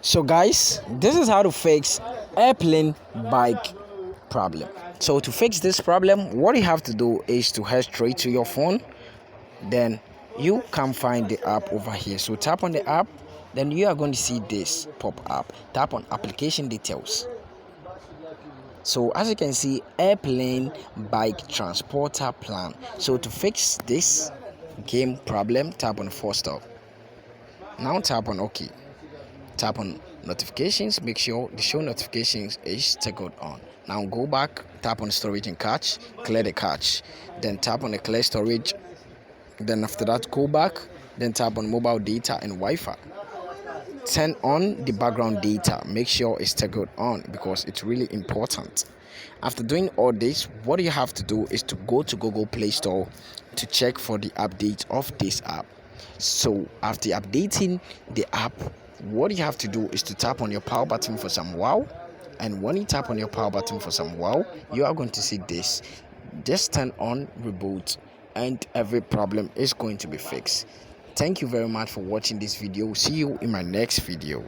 So guys, this is how to fix airplane bike problem. So to fix this problem, what you have to do is to head straight to your phone. Then you can find the app over here. So tap on the app, then you are going to see this pop up. Tap on application details. So as you can see, airplane bike transporter plan. So to fix this game problem, tap on force stop. Now tap on OK. Tap on notifications, make sure the show notifications is toggled on. Now go back, tap on storage and cache, clear the cache, then tap on the clear storage. Then after that, go back, then tap on mobile data and Wi-Fi. Turn on the background data, make sure it's toggled on because it's really important. After doing all this, what you have to do is to go to Google Play Store to check for the update of this app. So after updating the app, what you have to do is to tap on your power button for some while, and when you tap on your power button for some while, you are going to see this. Just turn on reboot and every problem is going to be fixed. Thank you very much for watching this video. See you in my next video.